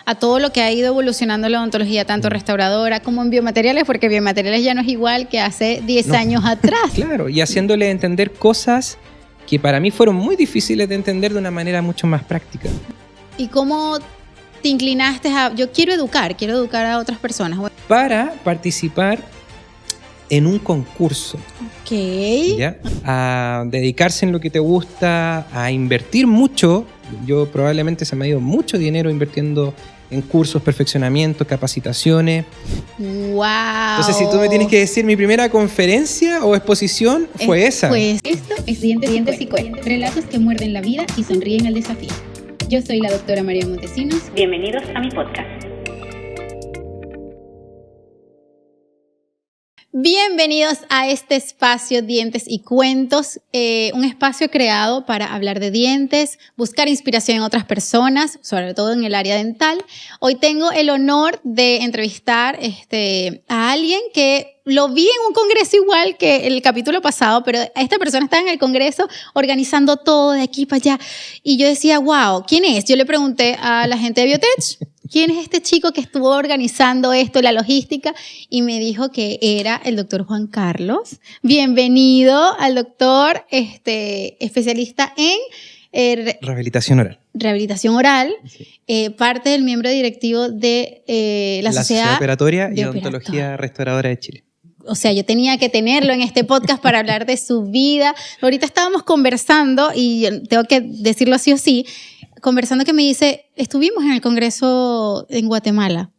a todo lo que ha ido evolucionando la odontología, tanto restauradora como en biomateriales, porque biomateriales ya no es igual que hace 10 años atrás. Claro, y haciéndole entender cosas que para mí fueron muy difíciles de entender de una manera mucho más práctica. ¿Y cómo te inclinaste a, yo quiero educar a otras personas? Para participar en un concurso. Ok. ¿Ya? A dedicarse en lo que te gusta, a invertir mucho. Yo probablemente se me ha ido mucho dinero invirtiendo en cursos, perfeccionamientos, capacitaciones. ¡Wow! Entonces, si tú me tienes que decir mi primera conferencia o exposición, fue esa. Pues esto es Dientes y Cuentos, relatos que muerden la vida y sonríen al desafío. Yo soy la doctora María Montesinos. Bienvenidos a mi podcast. Bienvenidos a este espacio Dientes y Cuentos, un espacio creado para hablar de dientes, buscar inspiración en otras personas, sobre todo en el área dental. Hoy tengo el honor de entrevistar a alguien que lo vi en un congreso igual que el capítulo pasado, pero esta persona estaba en el congreso organizando todo de aquí para allá. Y yo decía, wow, ¿quién es? Yo le pregunté a la gente de Biotech, ¿quién es este chico que estuvo organizando esto, la logística? Y me dijo que era el doctor Juan Carlos. Bienvenido al doctor, especialista en Rehabilitación oral. Rehabilitación oral, sí. Parte del miembro directivo de la Sociedad Operatoria y Odontología Restauradora de Chile. O sea, yo tenía que tenerlo en este podcast para hablar de su vida. Ahorita estábamos conversando, y tengo que decirlo sí o sí, conversando que me dice, estuvimos en el congreso en Guatemala.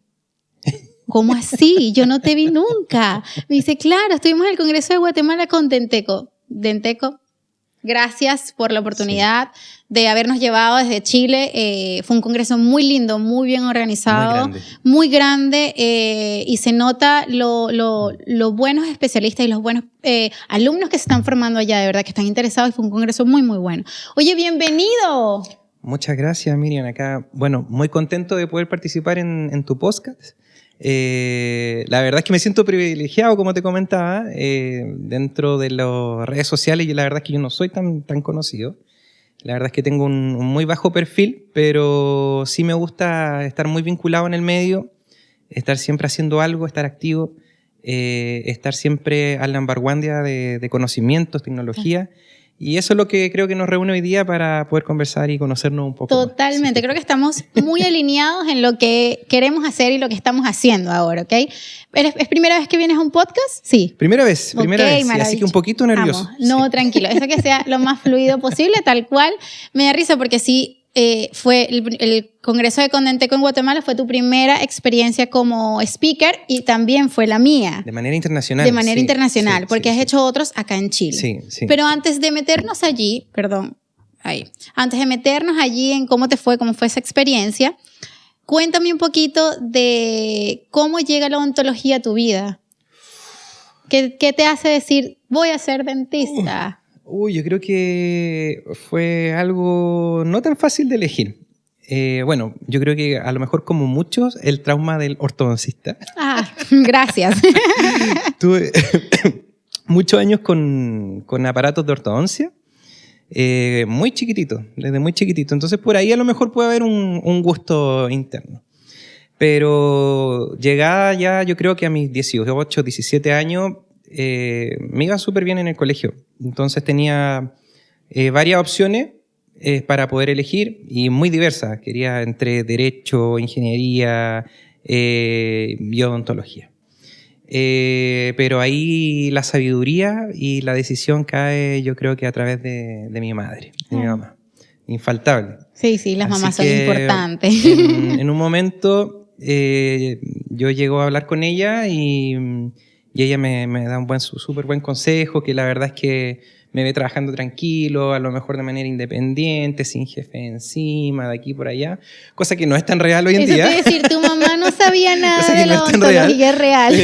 ¿Cómo así? Yo no te vi nunca. Me dice, claro, estuvimos en el congreso de Guatemala con Denteco. Denteco, gracias por la oportunidad de habernos llevado desde Chile. Fue un congreso muy lindo, muy bien organizado, muy grande, y se nota los buenos especialistas y los buenos alumnos que se están formando allá, de verdad, que están interesados, y fue un congreso muy, muy bueno. Oye, bienvenido. Muchas gracias, Miriam. Acá, bueno, muy contento de poder participar en tu podcast. La verdad es que me siento privilegiado, como te comentaba, dentro de las redes sociales, y la verdad es que yo no soy tan conocido. La verdad es que tengo un muy bajo perfil, pero sí me gusta estar muy vinculado en el medio, estar siempre haciendo algo, estar activo, estar siempre a la vanguardia de conocimientos, tecnología. Y eso es lo que creo que nos reúne hoy día para poder conversar y conocernos un poco. Totalmente, creo que estamos muy alineados en lo que queremos hacer y lo que estamos haciendo ahora, ¿ok? ¿Es primera vez que vienes a un podcast? Sí. Primera vez, sí, así que un poquito nervioso. Vamos. No, sí. Tranquilo, eso que sea lo más fluido posible, tal cual. Me da risa porque sí, fue el Congreso de Condenteco en Guatemala, fue tu primera experiencia como speaker y también fue la mía. De manera internacional. De manera internacional, porque has hecho otros acá en Chile. Sí. Pero antes de meternos allí, antes de meternos allí en cómo fue esa experiencia, cuéntame un poquito de cómo llega la odontología a tu vida. ¿Qué te hace decir, voy a ser dentista? Yo creo que fue algo no tan fácil de elegir. Bueno, yo creo que a lo mejor, como muchos, el trauma del ortodoncista. Gracias. Tuve muchos años con aparatos de ortodoncia, muy chiquitito, desde muy chiquitito. Entonces, por ahí a lo mejor puede haber un gusto interno. Pero llegada ya, yo creo que a mis 18, 17 años, me iba súper bien en el colegio. Entonces tenía varias opciones para poder elegir, y muy diversas. Quería entre derecho, ingeniería y odontología. Pero ahí la sabiduría y la decisión cae, yo creo que a través de mi madre, de mi mamá. Infaltable. Sí, las mamás son importantes. En un momento yo llego a hablar con ella, y ella me da un súper buen consejo, que la verdad es que me ve trabajando tranquilo, a lo mejor de manera independiente, sin jefe encima, de aquí por allá, cosa que no es tan real hoy en día. Eso te decir, tu mamá no sabía nada de la odontología real.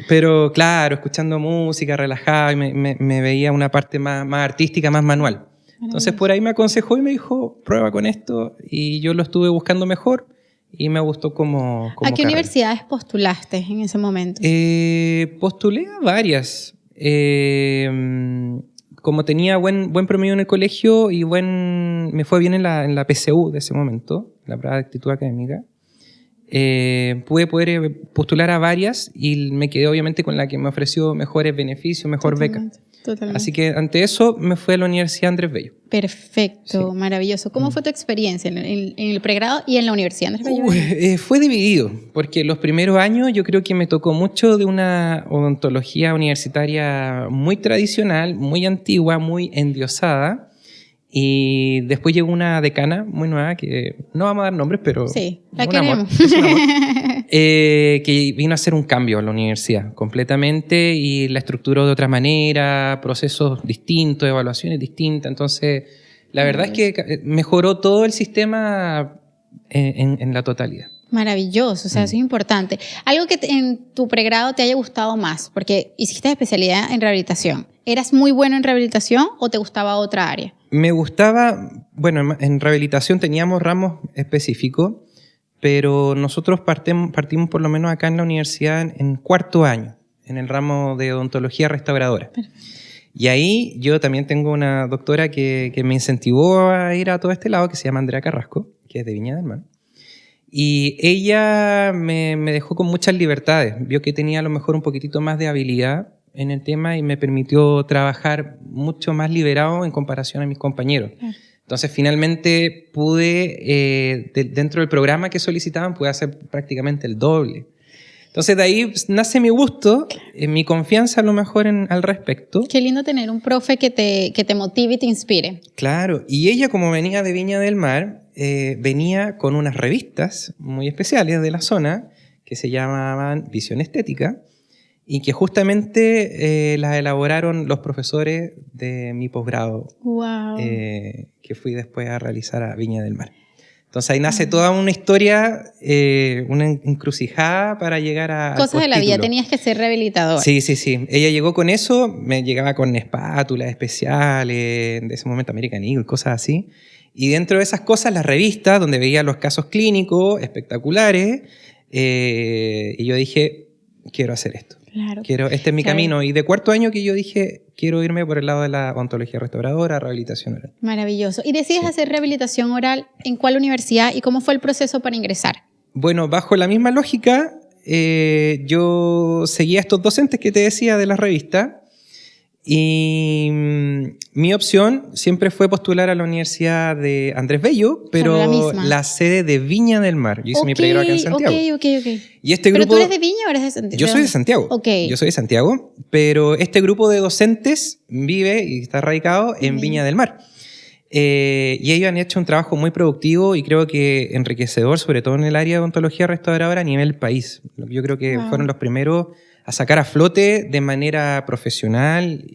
Pero claro, escuchando música, relajada, y me veía una parte más artística, más manual. Entonces por ahí me aconsejó y me dijo, prueba con esto, y yo lo estuve buscando mejor. Y me gustó como ¿A qué universidades postulaste en ese momento? Postulé a varias. Como tenía buen promedio en el colegio y me fue bien en la PSU de ese momento, la prueba de actitud académica, pude poder postular a varias y me quedé obviamente con la que me ofreció mejores beneficios, mejor beca. Totalmente. Así que ante eso me fui a la Universidad Andrés Bello. Perfecto, sí. Maravilloso. ¿Cómo fue tu experiencia en el pregrado y en la Universidad Andrés Bello? Fue dividido, porque los primeros años yo creo que me tocó mucho de una odontología universitaria muy tradicional, muy antigua, muy endiosada. Y después llegó una decana muy nueva, que no vamos a dar nombres, pero sí, la queremos. Es un amor, que vino a hacer un cambio a la universidad completamente y la estructuró de otra manera, procesos distintos, evaluaciones distintas. Entonces, la verdad es que mejoró todo el sistema en la totalidad. Maravilloso, o sea, eso es importante. Algo que en tu pregrado te haya gustado más, porque hiciste especialidad en rehabilitación. ¿Eras muy bueno en rehabilitación o te gustaba otra área? Me gustaba, bueno, en rehabilitación teníamos ramos específicos, pero nosotros partimos por lo menos acá en la universidad en cuarto año, en el ramo de odontología restauradora. Perfecto. Y ahí yo también tengo una doctora que me incentivó a ir a todo este lado, que se llama Andrea Carrasco, que es de Viña del Mar. Y ella me dejó con muchas libertades, vio que tenía a lo mejor un poquitito más de habilidad en el tema y me permitió trabajar mucho más liberado en comparación a mis compañeros. Entonces, finalmente pude, dentro del programa que solicitaban, pude hacer prácticamente el doble. Entonces, de ahí nace mi gusto, mi confianza a lo mejor al respecto. Qué lindo tener un profe que te motive y te inspire. Claro, y ella, como venía de Viña del Mar, venía con unas revistas muy especiales de la zona que se llamaban Visión Estética, y que justamente las elaboraron los profesores de mi posgrado, wow. Que fui después a realizar a Viña del Mar. Entonces ahí nace toda una historia, una encrucijada para llegar a cosas de la vida, tenías que ser rehabilitador. Sí. Ella llegó con eso, me llegaba con espátulas especiales, de ese momento American Eagle, cosas así. Y dentro de esas cosas, las revistas, donde veía los casos clínicos espectaculares, y yo dije, quiero hacer esto. Claro. Este es mi camino. Y de cuarto año que yo dije, quiero irme por el lado de la odontología restauradora, rehabilitación oral. Maravilloso. ¿Y decides hacer rehabilitación oral en cuál universidad y cómo fue el proceso para ingresar? Bueno, bajo la misma lógica, yo seguía a estos docentes que te decía de la revista y mi opción siempre fue postular a la Universidad de Andrés Bello, pero la sede de Viña del Mar. Yo hice mi pregrado acá en Santiago. Ok. Y este grupo, ¿Pero tú eres de Viña o eres de Santiago? Yo soy de Santiago. Okay. Yo soy de Santiago, pero este grupo de docentes vive y está radicado en Viña del Mar. Y ellos han hecho un trabajo muy productivo y creo que enriquecedor, sobre todo en el área de odontología restauradora a nivel país. Yo creo que fueron los primeros a sacar a flote de manera profesional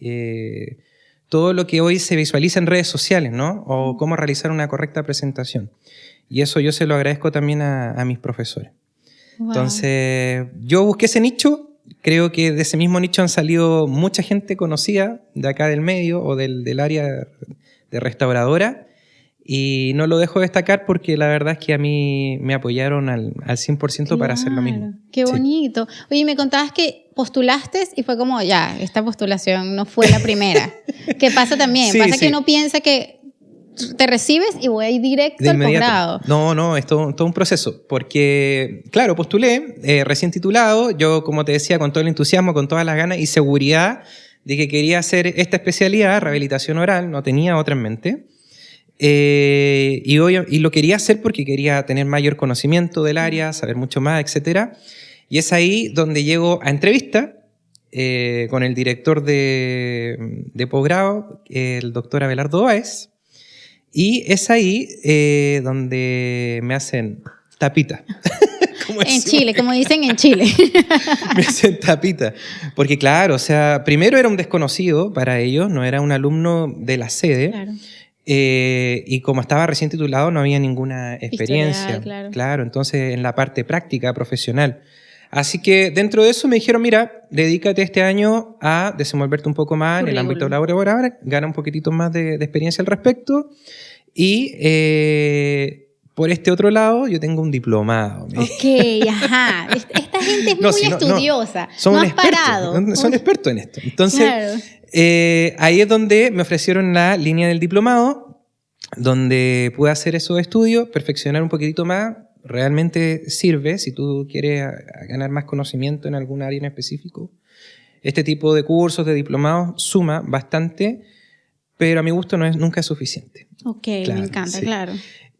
todo lo que hoy se visualiza en redes sociales, ¿no? O cómo realizar una correcta presentación. Y eso yo se lo agradezco también a mis profesores. Wow. Entonces, yo busqué ese nicho. Creo que de ese mismo nicho han salido mucha gente conocida de acá del medio o del área de restauradora. Y no lo dejo destacar porque la verdad es que a mí me apoyaron al 100% para hacer lo mismo. Qué bonito. Sí. Oye, me contabas que postulaste y fue como, ya, esta postulación no fue la primera. ¿Qué pasa también? Pasa que uno piensa que te recibes y voy a ir directo al posgrado. No, es todo un proceso. Porque, claro, postulé, recién titulado, yo, como te decía, con todo el entusiasmo, con todas las ganas y seguridad de que quería hacer esta especialidad, rehabilitación oral, no tenía otra en mente. Y lo quería hacer porque quería tener mayor conocimiento del área, saber mucho más, etc. Y es ahí donde llego a entrevista con el director de posgrado, el doctor Abelardo Báez, y es ahí donde me hacen tapita. En Chile, como dicen en Chile. Me hacen tapita. Porque claro, o sea, primero era un desconocido para ellos, no era un alumno de la sede. Claro. Y como estaba recién titulado no había ninguna experiencia. Historial, claro, entonces en la parte práctica, profesional. Así que dentro de eso me dijeron, mira, dedícate este año a desenvolverte un poco más en el ámbito laboral, gana un poquitito más de experiencia al respecto y por este otro lado yo tengo un diplomado. Ok, ajá. Esta gente es muy estudiosa. Son no has expertos, parado. Son expertos en esto. Entonces, claro. Ahí es donde me ofrecieron la línea del diplomado. donde pude hacer esos estudios, perfeccionar un poquitito más. Realmente sirve si tú quieres ganar más conocimiento en algún área en específico. Este tipo de cursos, de diplomados, suma bastante, pero a mi gusto nunca es suficiente. Ok, claro, me encanta, sí. Claro.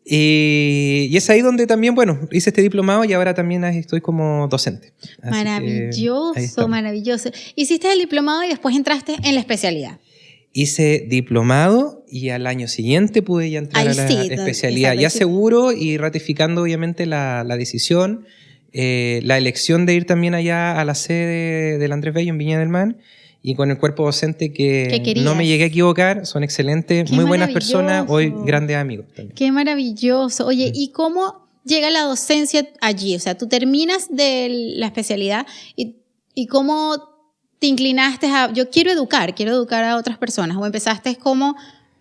Y es ahí donde también, bueno, hice este diplomado y ahora también estoy como docente. Maravilloso, maravilloso. Hiciste el diplomado y después entraste en la especialidad. Hice diplomado y al año siguiente pude ya entrar a la especialidad, ya seguro y ratificando obviamente la decisión, la elección de ir también allá a la sede del Andrés Bello en Viña del Mar y con el cuerpo docente que no me llegué a equivocar, son excelentes, muy buenas personas, hoy grandes amigos también. Qué maravilloso. Oye, ¿y cómo llega la docencia allí? O sea, tú terminas de la especialidad y cómo te inclinaste a, yo quiero educar a otras personas, o empezaste como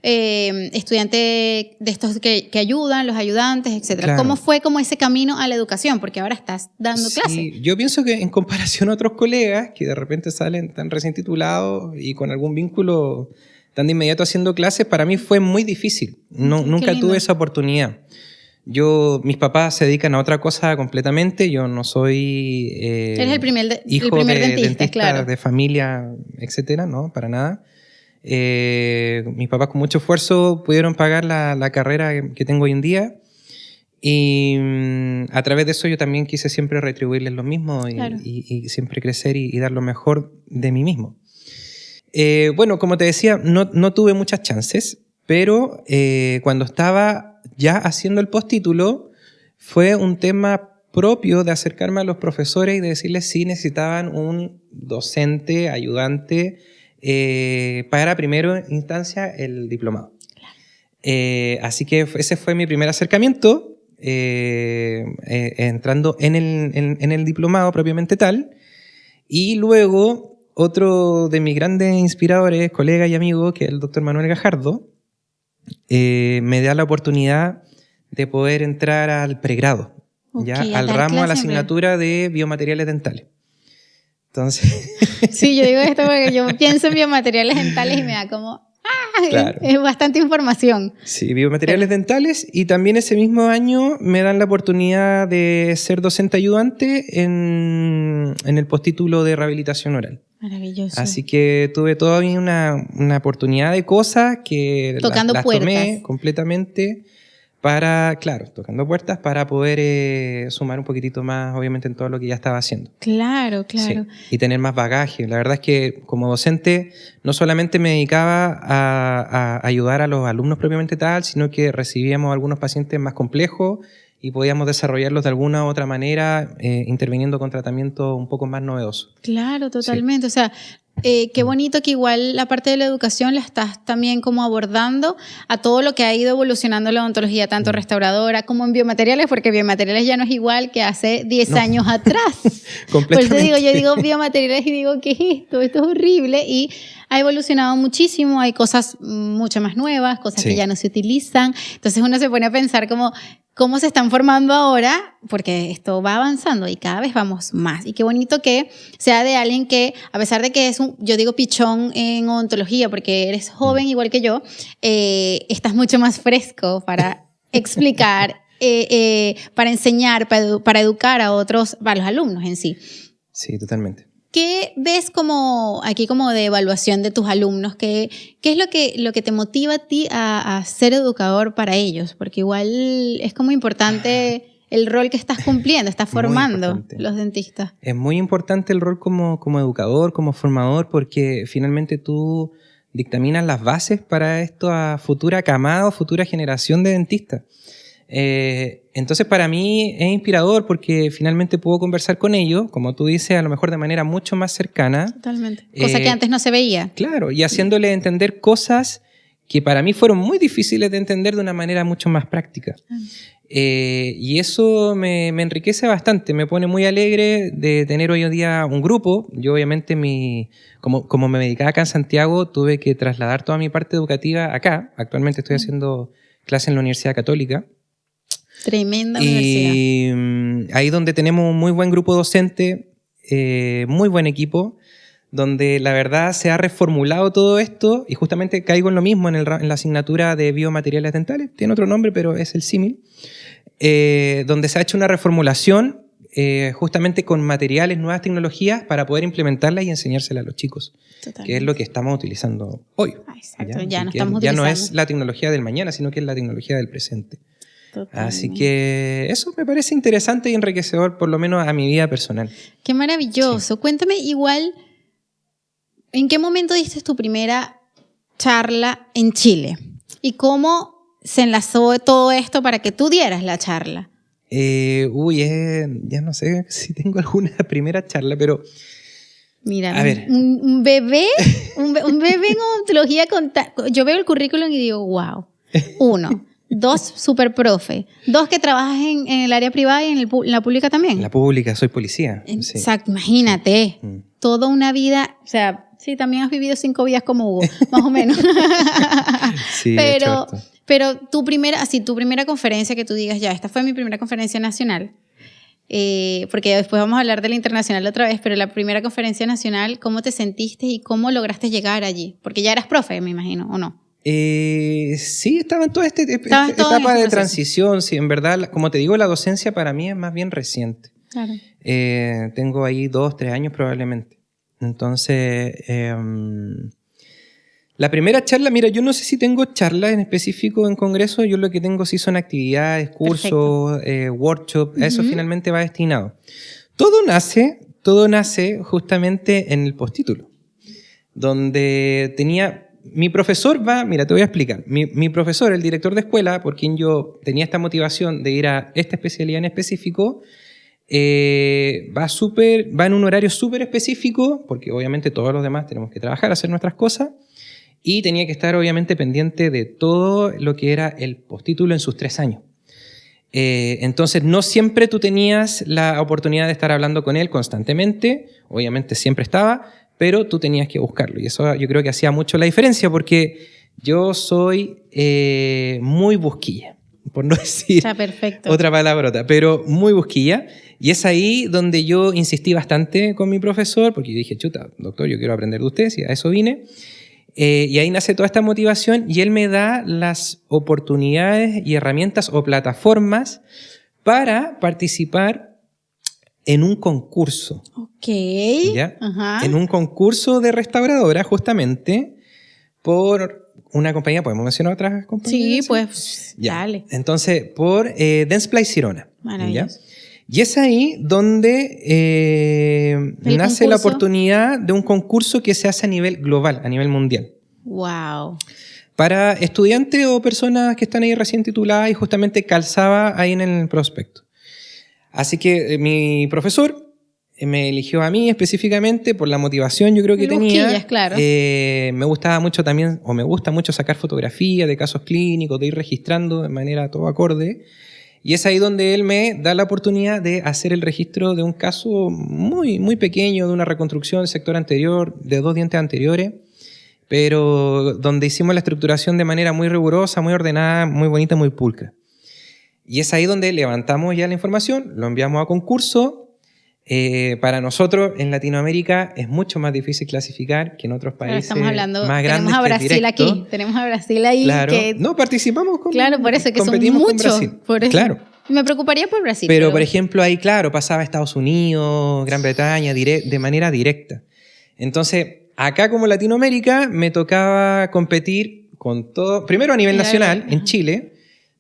estudiante de estos que ayudan, los ayudantes, etcétera. Claro. ¿Cómo fue como ese camino a la educación? Porque ahora estás dando clases. Yo pienso que en comparación a otros colegas que de repente salen tan recién titulados y con algún vínculo tan de inmediato haciendo clases, para mí fue muy difícil. Nunca tuve esa oportunidad. Mis papás se dedican a otra cosa completamente. Yo no soy Eres el primer hijo de dentista, claro. de familia, etcétera, no, para nada. Mis papás con mucho esfuerzo pudieron pagar la carrera que tengo hoy en día y a través de eso yo también quise siempre retribuirles lo mismo y siempre crecer y dar lo mejor de mí mismo. Bueno, como te decía, no tuve muchas chances, pero cuando estaba ya haciendo el postítulo fue un tema propio de acercarme a los profesores y de decirles si necesitaban un docente, ayudante, para primera instancia el diplomado. Así que ese fue mi primer acercamiento, entrando en el diplomado propiamente tal, y luego otro de mis grandes inspiradores, colega y amigo, que es el doctor Manuel Gajardo, me da la oportunidad de poder entrar al pregrado, al ramo, a la asignatura de biomateriales dentales. Entonces... Sí, yo digo esto porque yo pienso en biomateriales dentales y me da como... Claro. Es bastante información. Sí, biomateriales dentales, y también ese mismo año me dan la oportunidad de ser docente ayudante en el postítulo de rehabilitación oral. Maravilloso. Así que tuve toda una oportunidad de cosas que las tomé completamente tocando puertas para poder sumar un poquitito más, obviamente, en todo lo que ya estaba haciendo. Claro, claro. Sí, y tener más bagaje. La verdad es que como docente no solamente me dedicaba a ayudar a los alumnos propiamente tal, sino que recibíamos algunos pacientes más complejos y podíamos desarrollarlos de alguna u otra manera, interviniendo con tratamientos un poco más novedosos. Claro, totalmente. Sí. O sea, qué bonito que igual la parte de la educación la estás también como abordando a todo lo que ha ido evolucionando la odontología, tanto restauradora como en biomateriales, porque biomateriales ya no es igual que hace 10 años atrás. Completamente. Por eso yo digo biomateriales y digo, ¿qué es esto? Esto es horrible, y ha evolucionado muchísimo, hay cosas mucho más nuevas, cosas que ya no se utilizan. Entonces uno se pone a pensar cómo se están formando ahora, porque esto va avanzando y cada vez vamos más. Y qué bonito que sea de alguien que, a pesar de que es yo digo pichón en odontología, porque eres joven igual que yo, estás mucho más fresco para explicar, para enseñar, para educar a los alumnos en sí. Sí, totalmente. ¿Qué ves como de evaluación de tus alumnos? ¿Qué es lo que te motiva a ti a ser educador para ellos? Porque igual es como importante el rol que estás cumpliendo, estás formando los dentistas. Es muy importante el rol como educador, como formador, porque finalmente tú dictaminas las bases para esta futura camada o futura generación de dentistas. Entonces para mí es inspirador porque finalmente puedo conversar con ellos, como tú dices, a lo mejor de manera mucho más cercana. Totalmente. Cosa que antes no se veía. Claro, y haciéndole entender cosas que para mí fueron muy difíciles de entender de una manera mucho más práctica. Y eso me enriquece bastante, me pone muy alegre de tener hoy en día un grupo. Yo obviamente como me dedicaba acá en Santiago, tuve que trasladar toda mi parte educativa acá. Actualmente estoy haciendo clases en la Universidad Católica. Tremenda universidad. Y ahí donde tenemos un muy buen grupo docente, muy buen equipo, donde la verdad se ha reformulado todo esto y justamente caigo en lo mismo en la asignatura de biomateriales dentales, tiene otro nombre pero es el símil, donde se ha hecho una reformulación justamente con materiales, nuevas tecnologías para poder implementarlas y enseñárselas a los chicos. Totalmente. Que es lo que estamos utilizando hoy. Exacto, ya no estamos ya utilizando. No es la tecnología del mañana, sino que es la tecnología del presente. Totalmente. Así que eso me parece interesante y enriquecedor, por lo menos a mi vida personal. Qué maravilloso. Sí. Cuéntame igual, ¿en qué momento diste tu primera charla en Chile? ¿Y cómo se enlazó todo esto para que tú dieras la charla? Ya no sé si tengo alguna primera charla, pero... Mira, a ver. Un bebé en odontología, yo veo el currículum y digo, wow. 1, 2, super profe. 2, que trabajas en el área privada y en la pública también. En la pública, soy policía. Exacto, sí. Imagínate. Sí. Toda una vida, o sea, sí, también has vivido 5 vidas como Hugo, más o menos. Sí, pero tu primera conferencia que tú digas, ya, esta fue mi primera conferencia nacional, porque después vamos a hablar de la internacional otra vez, pero la primera conferencia nacional, ¿cómo te sentiste y cómo lograste llegar allí? Porque ya eras profe, me imagino, ¿o no? Sí, estaba en toda esta etapa de transición. Sí, en verdad, como te digo, la docencia para mí es más bien reciente. Claro. Tengo ahí 2, 3 años probablemente. Entonces... La primera charla, mira, yo no sé si tengo charlas en específico en congreso, yo lo que tengo sí son actividades, cursos, workshops, a eso finalmente va destinado. Todo nace justamente en el postítulo, donde tenía, mi profesor mira, te voy a explicar, mi profesor, el director de escuela, por quien yo tenía esta motivación de ir a esta especialidad en específico, va en un horario súper específico, porque obviamente todos los demás tenemos que trabajar, hacer nuestras cosas, y tenía que estar obviamente pendiente de todo lo que era el postítulo en sus 3 años. Entonces no siempre tú tenías la oportunidad de estar hablando con él constantemente, obviamente siempre estaba, pero tú tenías que buscarlo. Y eso yo creo que hacía mucho la diferencia porque yo soy muy busquilla, por no decir otra palabrota, pero muy busquilla. Y es ahí donde yo insistí bastante con mi profesor, porque yo dije, chuta, doctor, yo quiero aprender de usted, y a eso vine. Y ahí nace toda esta motivación y él me da las oportunidades y herramientas o plataformas para participar en un concurso. Ok. ¿Ya? Ajá. En un concurso de restauradora, justamente, por una compañía, ¿podemos mencionar otras compañías? Sí, pues, ya. Dale. Entonces, por Dentsply Sirona. Maravilloso. ¿Ya? Y es ahí donde nace la oportunidad de un concurso que se hace a nivel global, a nivel mundial. ¡Wow! Para estudiantes o personas que están ahí recién tituladas y justamente calzaba ahí en el prospecto. Así que mi profesor me eligió a mí específicamente por la motivación yo creo que tenía. Claro. Me gustaba mucho también, o me gusta mucho sacar fotografías de casos clínicos, de ir registrando de manera todo acorde. Y es ahí donde él me da la oportunidad de hacer el registro de un caso muy, muy pequeño, de una reconstrucción del sector anterior, de 2 dientes anteriores, pero donde hicimos la estructuración de manera muy rigurosa, muy ordenada, muy bonita, muy pulcra. Y es ahí donde levantamos ya la información, lo enviamos a concurso. Para nosotros en Latinoamérica es mucho más difícil clasificar que en otros países estamos hablando, más grandes. Tenemos a Brasil aquí, tenemos a Brasil ahí. Claro, no, participamos con Claro, por eso que competimos son muchos. Con Brasil. Por eso. Claro. Me preocuparía por Brasil. Pero por ejemplo ahí, claro, pasaba a Estados Unidos, Gran Bretaña, de manera directa. Entonces, acá como Latinoamérica me tocaba competir con todo, primero a nivel nacional, en Chile,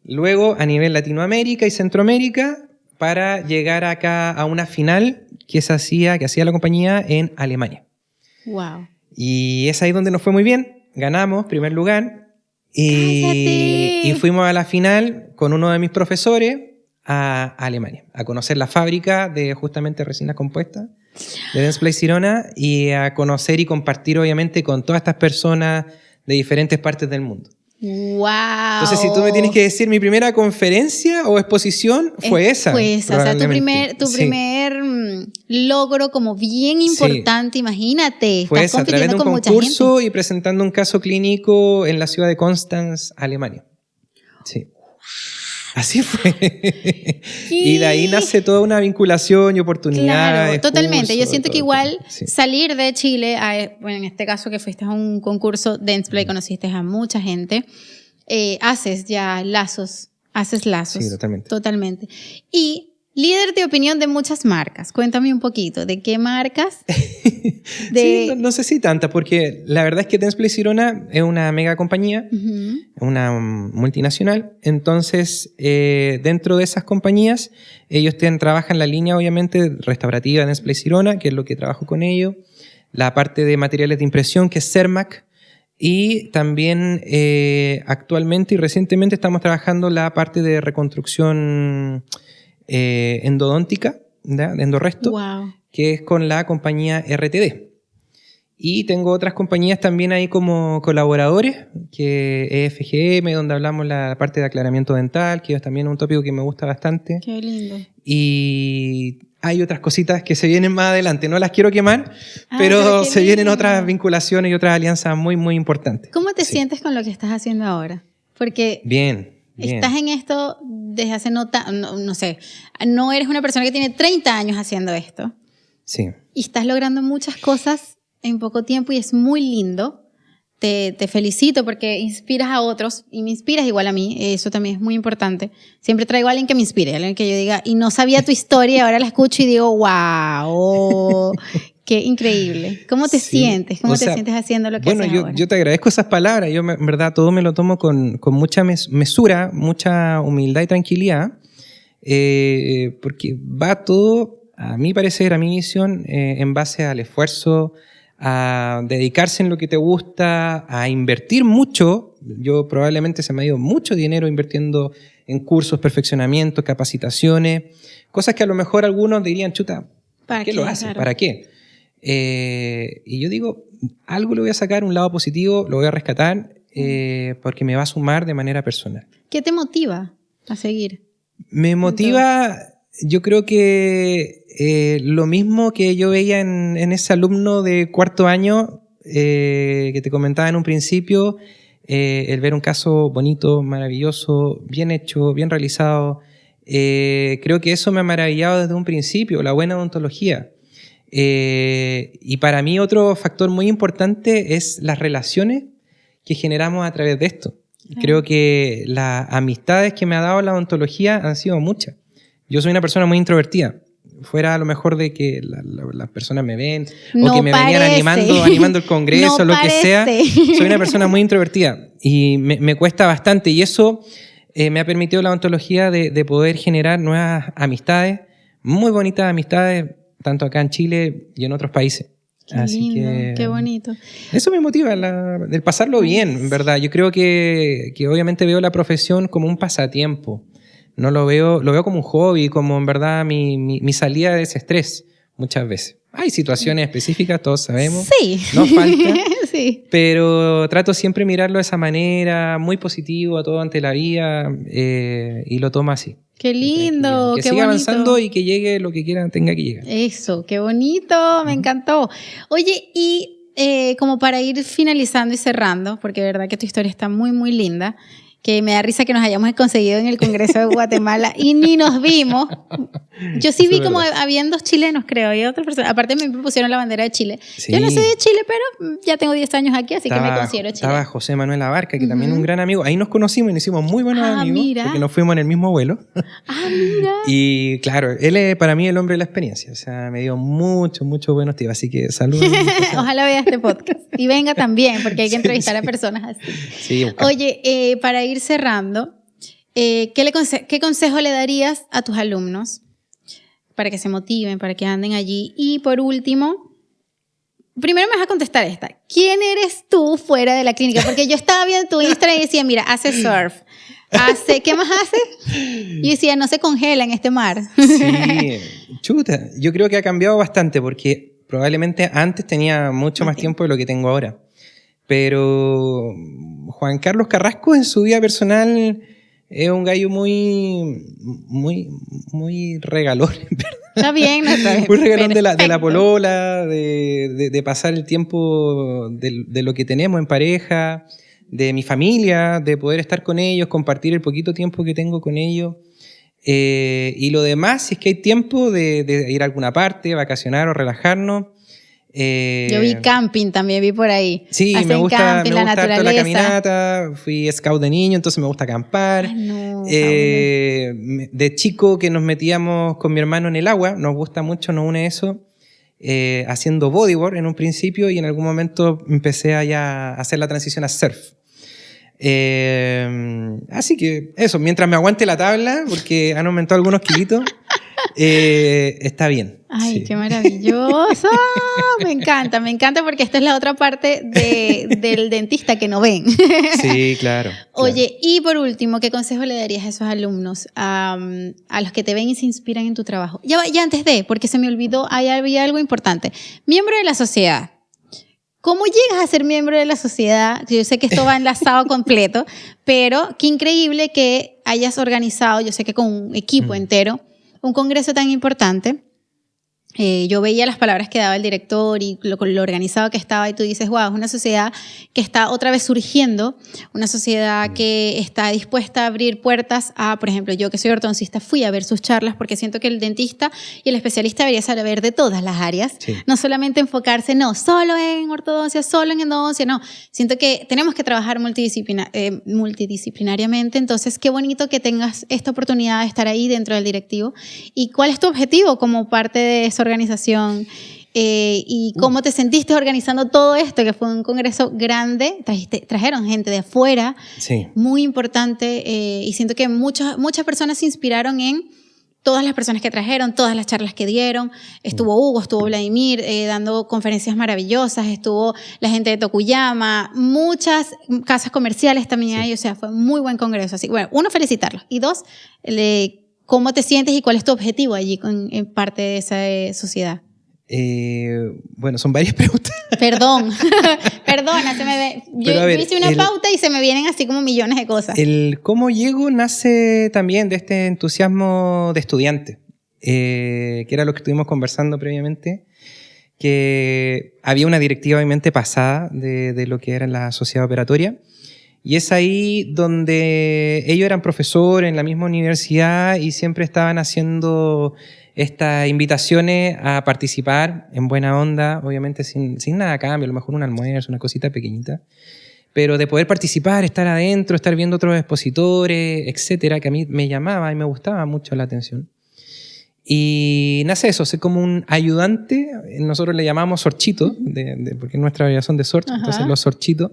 luego a nivel Latinoamérica y Centroamérica, para llegar acá a una final que hacía la compañía en Alemania. Wow. Y es ahí donde nos fue muy bien, ganamos primer lugar y fuimos a la final con uno de mis profesores a Alemania, a conocer la fábrica de justamente resinas compuestas de Dentsply Sirona y a conocer y compartir obviamente con todas estas personas de diferentes partes del mundo. ¡Wow! Entonces, si tú me tienes que decir mi primera conferencia o exposición, fue esa. Fue esa, o sea, tu primer logro como bien importante, imagínate. Fue esa, a través de un concurso y presentando un caso clínico en la ciudad de Konstanz, Alemania. Sí. Así fue. Y de ahí nace toda una vinculación y oportunidades. Claro, totalmente. Yo siento que igual sí. salir de Chile, bueno, en este caso que fuiste a un concurso Danceplay, conociste a mucha gente, haces ya lazos, haces lazos. Sí, totalmente. Totalmente. Y líder de opinión de muchas marcas. Cuéntame un poquito, ¿de qué marcas? Sí, no sé si tantas, porque la verdad es que Danceplay Sirona es una mega compañía, una multinacional. Entonces, dentro de esas compañías, ellos trabajan la línea, obviamente, restaurativa de Danceplay Sirona, que es lo que trabajo con ellos, la parte de materiales de impresión, que es Cermac, y también actualmente y recientemente estamos trabajando la parte de reconstrucción endodóntica, ¿ya? De endorresto, wow, que es con la compañía RTD. Y tengo otras compañías también ahí como colaboradores, que es FGM, donde hablamos la parte de aclaramiento dental, que es también un tópico que me gusta bastante. qué lindo. Y hay otras cositas que se vienen más adelante, no las quiero quemar, pero se vienen otras vinculaciones y otras alianzas muy, muy importantes. ¿Cómo te sientes con lo que estás haciendo ahora? Porque bien. estás en esto desde hace no sé, no eres una persona que tiene 30 años haciendo esto. Sí. Y estás logrando muchas cosas en poco tiempo y es muy lindo. Te felicito porque inspiras a otros y me inspiras igual a mí. Eso también es muy importante. Siempre traigo a alguien que me inspire, alguien que yo diga, y no sabía tu historia y ahora la escucho y digo, wow, qué increíble. ¿Cómo te sientes? ¿Cómo te sientes haciendo lo que haces ahora? Bueno, yo te agradezco esas palabras. Yo, en verdad, todo me lo tomo con mucha mesura, mucha humildad y tranquilidad, porque va todo, a mi parecer, a mi visión, en base al esfuerzo, a dedicarse en lo que te gusta, a invertir mucho. Yo probablemente se me ha ido mucho dinero invirtiendo en cursos, perfeccionamientos, capacitaciones, cosas que a lo mejor algunos dirían, chuta, ¿para qué lo haces? Claro. ¿Para qué? Y yo digo, algo le voy a sacar, un lado positivo, lo voy a rescatar, porque me va a sumar de manera personal. ¿Qué te motiva a seguir? Me motiva, yo creo que lo mismo que yo veía en ese alumno de cuarto año, que te comentaba en un principio, el ver un caso bonito, maravilloso, bien hecho, bien realizado. Creo que eso me ha maravillado desde un principio, la buena odontología. Y para mí otro factor muy importante es las relaciones que generamos a través de esto. Creo que las amistades que me ha dado la odontología han sido muchas. Yo soy una persona muy introvertida. Fuera a lo mejor de que las personas me ven o que me venían animando el congreso, lo que sea. Soy una persona muy introvertida y me cuesta bastante. Y eso me ha permitido la odontología de poder generar nuevas amistades, muy bonitas amistades, tanto acá en Chile y en otros países. Qué así lindo, que, qué bonito. Eso me motiva, el pasarlo bien, en verdad. Yo creo que obviamente veo la profesión como un pasatiempo. No lo veo como un hobby, como en verdad mi salida de ese estrés muchas veces. Hay situaciones específicas, todos sabemos. Sí. No falta. Sí. Pero trato siempre de mirarlo de esa manera, muy positivo a todo ante la vida, y lo tomo así. Qué lindo, que qué siga bonito. Avanzando y que llegue lo que quiera, tenga que llegar. Eso, qué bonito, me encantó. Oye, y como para ir finalizando y cerrando, porque de verdad que tu historia está muy, muy linda, que me da risa que nos hayamos conseguido en el Congreso de Guatemala y ni nos vimos. Yo sí vi como habían 2 chilenos, creo, y otras personas. Aparte me pusieron la bandera de Chile. Sí. Yo no soy de Chile, pero ya tengo 10 años aquí, así que me considero chilena. Estaba José Manuel Abarca, que también es un gran amigo. Ahí nos conocimos y nos hicimos muy buenos amigos, mira. Porque nos fuimos en el mismo vuelo. Mira. Y claro, él es para mí el hombre de la experiencia. O sea, me dio muchos buenos tips. Así que saludos. Ojalá vea este podcast. Y venga también, porque hay que entrevistar a personas así. Sí, oye, para ir cerrando, ¿qué consejo le darías a tus alumnos para que se motiven, para que anden allí? Y por último, primero me vas a contestar esta. ¿Quién eres tú fuera de la clínica? Porque yo estaba viendo tu Instagram y decía, mira, hace surf. ¿Qué más hace? Y decía, no se congela en este mar. Sí, chuta. Yo creo que ha cambiado bastante porque probablemente antes tenía mucho más tiempo de lo que tengo ahora. Pero Juan Carlos Carrasco en su vida personal es un gallo muy regalón, ¿verdad? Está bien, no está bien. Muy regalón de la polola, de pasar el tiempo de lo que tenemos en pareja, de mi familia, de poder estar con ellos, compartir el poquito tiempo que tengo con ellos. Y lo demás, si es que hay tiempo de ir a alguna parte, vacacionar o relajarnos. Yo vi camping también, vi por ahí. Sí, Hacen me gusta, camping, me gusta harto la naturaleza. caminata. Fui scout de niño, entonces me gusta acampar. Ay, no, De chico que nos metíamos con mi hermano en el agua, nos gusta mucho, nos une eso. Haciendo bodyboard en un principio y en algún momento empecé a hacer la transición a surf. Así que eso, mientras me aguante la tabla, porque han aumentado algunos kilitos, está bien. Ay, sí. qué maravilloso. Me encanta porque esta es la otra parte del dentista que no ven. Sí, claro. Oye, y por último, ¿qué consejo le darías a esos alumnos, a los que te ven y se inspiran en tu trabajo? Ya antes de, porque se me olvidó, había algo importante. Miembro de la sociedad. ¿Cómo llegas a ser miembro de la sociedad? Yo sé que esto va enlazado completo, pero qué increíble que hayas organizado, yo sé que con un equipo entero, un congreso tan importante. Yo veía las palabras que daba el director y lo organizado que estaba y tú dices, wow, es una sociedad que está otra vez surgiendo, una sociedad que está dispuesta a abrir puertas a, por ejemplo, yo que soy ortodoncista fui a ver sus charlas porque siento que el dentista y el especialista debería saber de todas las áreas, Sí. no solamente enfocarse, no, solo en ortodoncia, solo en endodoncia, no, siento que tenemos que trabajar multidisciplinariamente, entonces qué bonito que tengas esta oportunidad de estar ahí dentro del directivo. ¿Y cuál es tu objetivo como parte de esa organización? ¿Y cómo te sentiste organizando todo esto? Que fue un congreso grande, trajeron gente de afuera, Sí. muy importante, y siento que muchas personas se inspiraron en todas las personas que trajeron, todas las charlas que dieron. Estuvo Hugo, estuvo Vladimir dando conferencias maravillosas, estuvo la gente de Tokuyama, muchas casas comerciales también hay, o sea, fue muy buen congreso. Así, bueno, uno, felicitarlos, y dos, ¿cómo te sientes y cuál es tu objetivo allí en parte de esa sociedad? Bueno, son varias preguntas. Perdona, yo hice una pauta y se me vienen así como millones de cosas. El cómo llego nace también de este entusiasmo de estudiante, que era lo que estuvimos conversando previamente, que había una directiva obviamente pasada de lo que era la sociedad operatoria. Y es ahí donde ellos eran profesores en la misma universidad y siempre estaban haciendo estas invitaciones a participar en buena onda, obviamente sin nada a cambio, a lo mejor un almuerzo, una cosita pequeñita, pero de poder participar, estar adentro, estar viendo otros expositores, etcétera, que a mí me llamaba y me gustaba mucho la atención. Y nace eso, ser como un ayudante, nosotros le llamamos sorchito, porque es nuestra variación de sorch, entonces los sorchitos.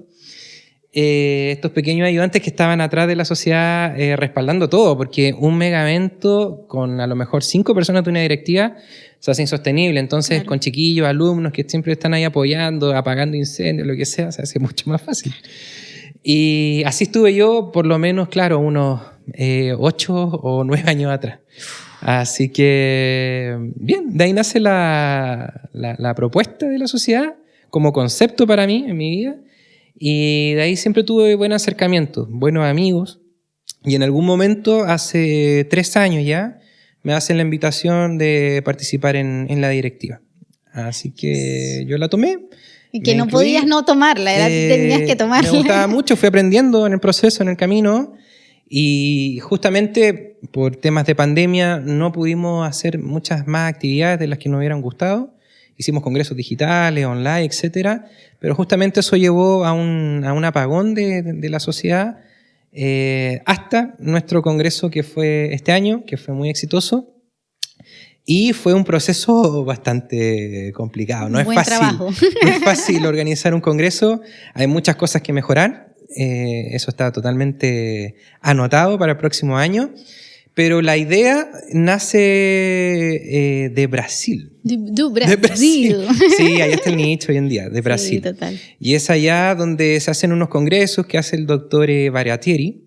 Estos pequeños ayudantes que estaban atrás de la sociedad respaldando todo, porque un mega evento con a lo mejor 5 personas de una directiva se hace insostenible, entonces claro, con chiquillos, alumnos que siempre están ahí apoyando, apagando incendios, lo que sea, se hace mucho más fácil. Y así estuve yo por lo menos, claro, unos 8 o 9 años atrás. Así que, bien, de ahí nace la propuesta de la sociedad como concepto para mí en mi vida. Y de ahí siempre tuve buen acercamiento, buenos amigos. Y en algún momento, hace 3 años ya, me hacen la invitación de participar en la directiva. Así que yo la tomé. Y que no podías no tomarla, tenías que tomarla. Me gustaba mucho, fui aprendiendo en el proceso, en el camino. Y justamente por temas de pandemia no pudimos hacer muchas más actividades de las que nos hubieran gustado. Hicimos congresos digitales, online, etcétera, pero justamente eso llevó a un apagón de la sociedad hasta nuestro congreso que fue este año, que fue muy exitoso. Y fue un proceso bastante complicado. No es fácil, trabajo. No es fácil organizar un congreso. Hay muchas cosas que mejorar. Eso está totalmente anotado para el próximo año. Pero la idea nace de Brasil. De Brasil. Sí, allá está el nicho hoy en día, de Brasil. Sí, total. Y es allá donde se hacen unos congresos que hace el doctor Baratieri,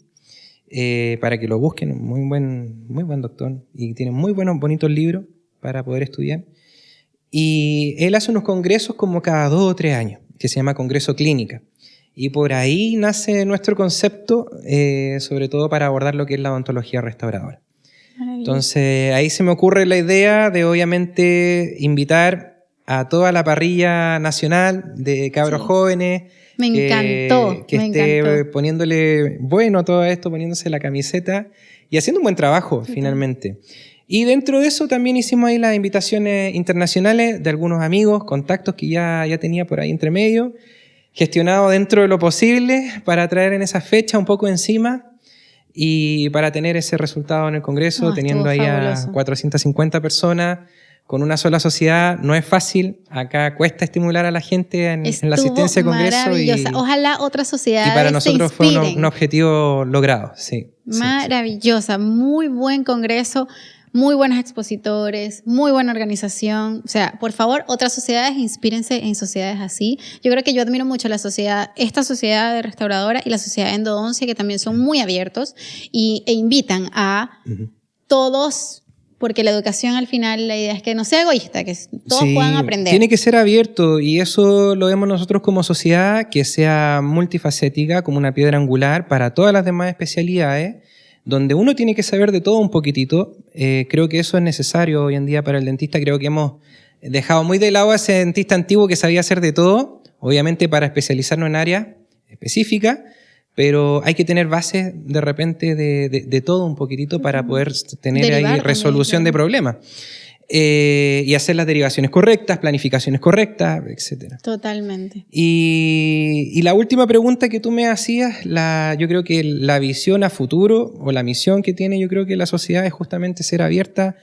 para que lo busquen, muy buen doctor, y tiene muy bonitos libros para poder estudiar. Y él hace unos congresos como cada 2 o 3 años, que se llama Congreso Clínica. Y por ahí nace nuestro concepto, sobre todo para abordar lo que es la odontología restauradora. Entonces, ahí se me ocurre la idea de, obviamente, invitar a toda la parrilla nacional de cabros jóvenes Me encantó. Que esté poniéndole bueno a todo esto, poniéndose la camiseta y haciendo un buen trabajo, finalmente. Y dentro de eso también hicimos ahí las invitaciones internacionales de algunos amigos, contactos que ya tenía por ahí entre medio, gestionado dentro de lo posible para traer en esa fecha un poco encima y para tener ese resultado en el Congreso, teniendo ahí fabuloso. A 450 personas con una sola sociedad. No es fácil, acá cuesta estimular a la gente en la asistencia al Congreso. Ojalá otras sociedades y para nosotros fue un objetivo logrado, sí. Maravillosa, muy buen Congreso. Muy buenos expositores, muy buena organización. O sea, por favor, otras sociedades, inspírense en sociedades así. Yo creo que yo admiro mucho esta sociedad de restauradora y la sociedad de endodoncia, que también son muy abiertos e invitan a todos, porque la educación al final, la idea es que no sea egoísta, que todos puedan aprender. Tiene que ser abierto y eso lo vemos nosotros como sociedad, que sea multifacética, como una piedra angular para todas las demás especialidades, donde uno tiene que saber de todo un poquitito. Creo que eso es necesario hoy en día para el dentista. Creo que hemos dejado muy de lado a ese dentista antiguo que sabía hacer de todo, obviamente para especializarnos en áreas específicas, pero hay que tener bases de repente de todo un poquitito para poder tener ahí resolución de problemas. Y hacer las derivaciones correctas, planificaciones correctas, etc. Totalmente. Y la última pregunta que tú me hacías, yo creo que la visión a futuro o la misión que tiene, yo creo que la sociedad es justamente ser abierta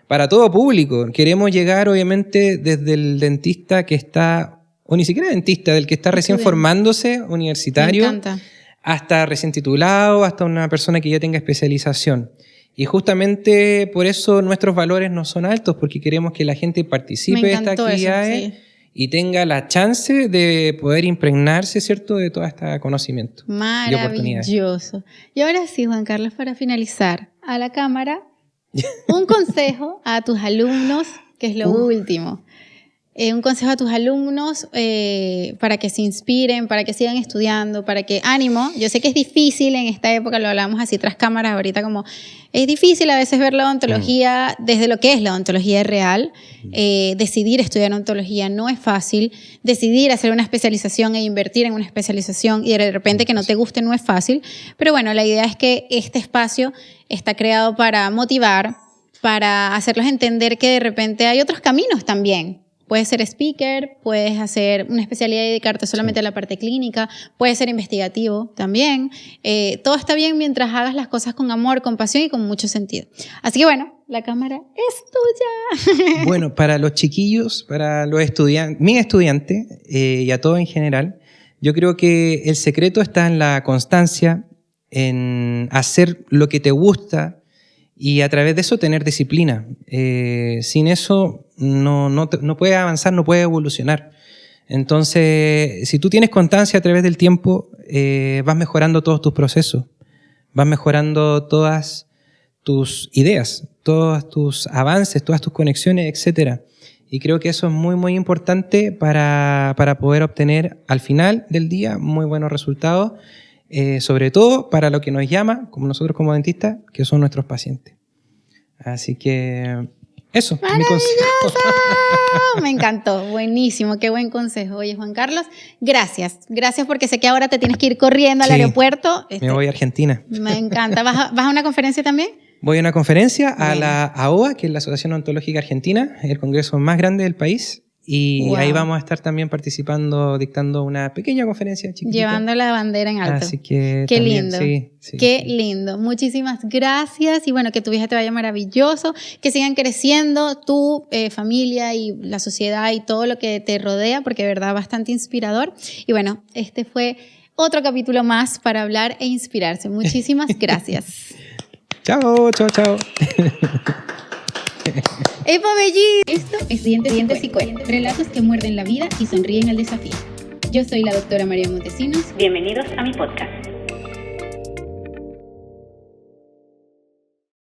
para todo público. Queremos llegar, obviamente, desde el dentista que está, o ni siquiera dentista, del que está recién formándose, universitario, hasta recién titulado, hasta una persona que ya tenga especialización. Y justamente por eso nuestros valores no son altos, porque queremos que la gente participe de estas actividades y tenga la chance de poder impregnarse, ¿cierto?, de todo este conocimiento. Maravilloso. Y ahora sí, Juan Carlos, para finalizar, a la cámara, un consejo a tus alumnos, que es lo último. Un consejo a tus alumnos para que se inspiren, para que sigan estudiando, para que ánimo. Yo sé que es difícil en esta época, lo hablamos así tras cámaras ahorita, como es difícil a veces ver la odontología desde lo que es la odontología real. Decidir estudiar odontología no es fácil. Decidir hacer una especialización e invertir en una especialización y de repente que no te guste no es fácil. Pero bueno, la idea es que este espacio está creado para motivar, para hacerlos entender que de repente hay otros caminos también. Puedes ser speaker, puedes hacer una especialidad y dedicarte solamente a la parte clínica, puedes ser investigativo también. Todo está bien mientras hagas las cosas con amor, con pasión y con mucho sentido. Así que bueno, la cámara es tuya. Bueno, para los chiquillos, para los estudiantes, mis estudiantes y a todos en general, yo creo que el secreto está en la constancia, en hacer lo que te gusta, y a través de eso tener disciplina. Sin eso no puedes avanzar, no puedes evolucionar. Entonces, si tú tienes constancia a través del tiempo, vas mejorando todos tus procesos, vas mejorando todas tus ideas, todos tus avances, todas tus conexiones, etc. Y creo que eso es muy, muy importante para poder obtener al final del día muy buenos resultados. Sobre todo para lo que nos llama, como nosotros como dentistas, que son nuestros pacientes. Así que eso, mi consejo. Me encantó, buenísimo, qué buen consejo. Oye, Juan Carlos, gracias porque sé que ahora te tienes que ir corriendo al aeropuerto. Me voy a Argentina. Me encanta. ¿Vas a una conferencia también? Voy a una conferencia a la AOA, que es la Asociación Odontológica Argentina, el congreso más grande del país. Y ahí vamos a estar también participando, dictando una pequeña conferencia chiquitita. Llevando la bandera en alto. Así que qué también, lindo, sí, qué lindo. Muchísimas gracias y bueno, que tu viaje te vaya maravilloso, que sigan creciendo tu familia y la sociedad y todo lo que te rodea, porque de verdad bastante inspirador. Y bueno, este fue otro capítulo más para hablar e inspirarse. Muchísimas gracias. Chao. ¡Epa, Belli! Esto es Dientes y Cuentos, relatos que muerden la vida y sonríen al desafío. Yo soy la doctora María Montesinos. Bienvenidos a mi podcast.